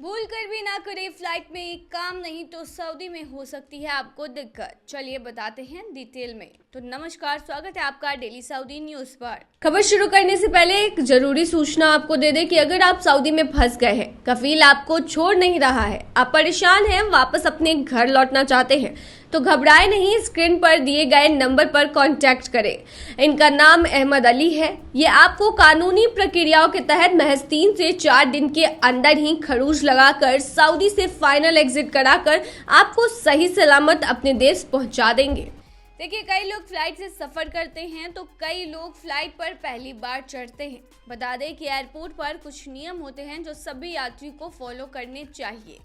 भूल कर भी ना करें फ्लाइट में काम नहीं तो सऊदी में हो सकती है आपको दिक्कत। चलिए बताते हैं डिटेल में। तो नमस्कार, स्वागत है आपका डेली सऊदी न्यूज पर। खबर शुरू करने से पहले एक जरूरी सूचना आपको दे दें कि अगर आप सऊदी में फंस गए हैं, कफील आपको छोड़ नहीं रहा है, आप परेशान हैं, वापस अपने घर लौटना चाहते हैं, तो घबराए नहीं, स्क्रीन पर दिए गए नंबर पर कांटेक्ट करें। इनका नाम अहमद अली है। ये आपको कानूनी प्रक्रियाओं के तहत महज 3 से 4 दिन के अंदर ही खरूज लगाकर सऊदी से फाइनल एग्जिट कराकर आपको सही सलामत अपने देश पहुंचा देंगे। देखिए, कई लोग फ्लाइट से सफर करते हैं तो कई लोग फ्लाइट पर पहली बार चढ़ते हैं। बता दें कि एयरपोर्ट पर कुछ नियम होते हैं जो सभी यात्री को फॉलो करने चाहिए।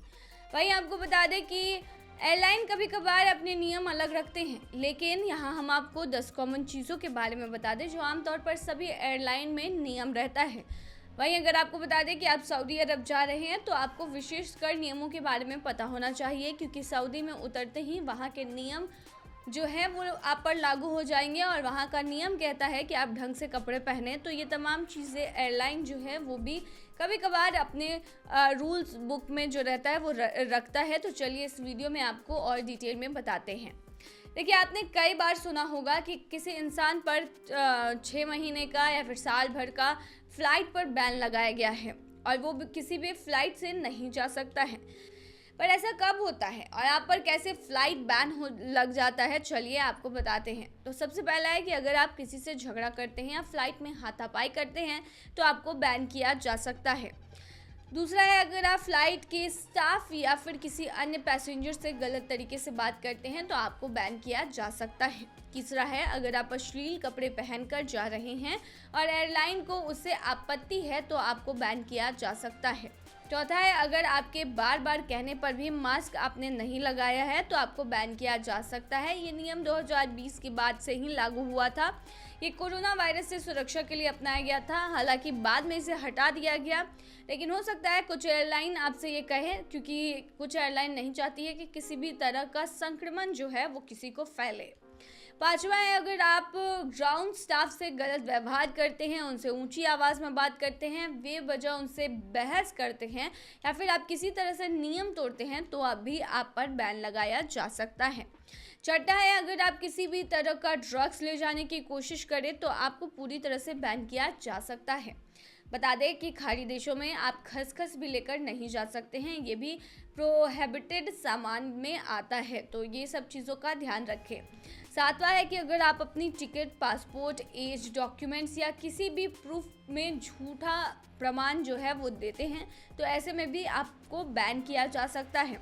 वहीं आपको बता दें कि एयरलाइन कभी कभार अपने नियम अलग रखते हैं, लेकिन यहाँ हम आपको 10 कॉमन चीज़ों के बारे में बता दें जो आमतौर पर सभी एयरलाइन में नियम रहता है। वहीं अगर आपको बता दें कि आप सऊदी अरब जा रहे हैं तो आपको विशेषकर नियमों के बारे में पता होना चाहिए, क्योंकि सऊदी में उतरते ही वहाँ के नियम जो है वो आप पर लागू हो जाएंगे और वहाँ का नियम कहता है कि आप ढंग से कपड़े पहने। तो ये तमाम चीज़ें एयरलाइन जो है वो भी कभी कभार अपने रूल्स बुक में जो रहता है वो रखता है। तो चलिए इस वीडियो में आपको और डिटेल में बताते हैं। देखिए, आपने कई बार सुना होगा कि किसी इंसान पर 6 महीने का या फिर साल भर का फ्लाइट पर बैन लगाया गया है और वो किसी भी फ्लाइट से नहीं जा सकता है। पर ऐसा कब होता है और आप पर कैसे फ्लाइट बैन हो लग जाता है, चलिए आपको बताते हैं। तो सबसे पहला है कि अगर आप किसी से झगड़ा करते हैं या फ्लाइट में हाथापाई करते हैं तो आपको बैन किया जा सकता है। दूसरा है, अगर आप फ्लाइट के स्टाफ या फिर किसी अन्य पैसेंजर से गलत तरीके से बात करते हैं तो आपको बैन किया जा सकता है। तीसरा है, अगर आप अश्लील कपड़े पहनकर जा रहे हैं और एयरलाइन को उससे आपत्ति है तो आपको बैन किया जा सकता है। चौथा है, अगर आपके बार बार कहने पर भी मास्क आपने नहीं लगाया है तो आपको बैन किया जा सकता है। ये नियम 2020 के बाद से ही लागू हुआ था। ये कोरोना वायरस से सुरक्षा के लिए अपनाया गया था, हालांकि बाद में इसे हटा दिया गया। लेकिन हो सकता है कुछ एयरलाइन आपसे ये कहे, क्योंकि कुछ एयरलाइन नहीं चाहती है कि किसी भी तरह का संक्रमण जो है वो किसी को फैले। पांचवा है, अगर आप ग्राउंड स्टाफ से गलत व्यवहार करते हैं, उनसे ऊंची आवाज़ में बात करते हैं, बेवजह उनसे बहस करते हैं या फिर आप किसी तरह से नियम तोड़ते हैं तो अभी आप पर बैन लगाया जा सकता है। छठा है, अगर आप किसी भी तरह का ड्रग्स ले जाने की कोशिश करें तो आपको पूरी तरह से बैन किया जा सकता है। बता दें कि खाड़ी देशों में आप खसखस भी लेकर नहीं जा सकते हैं, ये भी प्रोहिबिटेड सामान में आता है, तो ये सब चीज़ों का ध्यान रखें। सातवां है कि अगर आप अपनी टिकट, पासपोर्ट, एज डॉक्यूमेंट्स या किसी भी प्रूफ में झूठा प्रमाण जो है वो देते हैं तो ऐसे में भी आपको बैन किया जा सकता है।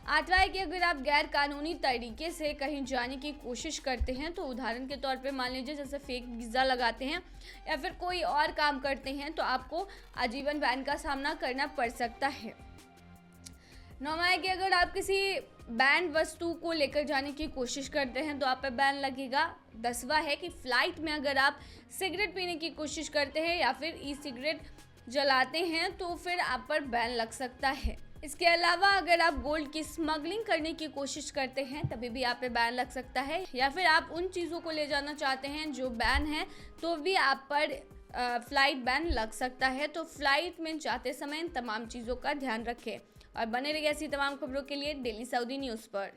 आठवां है कि अगर आप गैर कानूनी तरीके से कहीं जाने की कोशिश करते हैं, तो उदाहरण के तौर पे मान लीजिए जैसे फेक वीज़ा लगाते हैं या फिर कोई और काम करते हैं, तो आपको आजीवन बैन का सामना करना पड़ सकता है। नौवां है कि अगर आप किसी बैंड वस्तु को लेकर जाने की कोशिश करते हैं तो आप पे बैन लगेगा। 10वां है कि फ़्लाइट में अगर आप सिगरेट पीने की कोशिश करते हैं या फिर ई सिगरेट जलाते हैं तो फिर आप पर बैन लग सकता है। इसके अलावा अगर आप गोल्ड की स्मगलिंग करने की कोशिश करते हैं तभी भी आप पे बैन लग सकता है, या फिर आप उन चीज़ों को ले जाना चाहते हैं जो बैन है तो भी आप पर फ्लाइट बैन लग सकता है। तो फ्लाइट में जाते समय इन तमाम चीज़ों का ध्यान रखें और बने रहिए ऐसी तमाम खबरों के लिए डेली सऊदी न्यूज़ पर।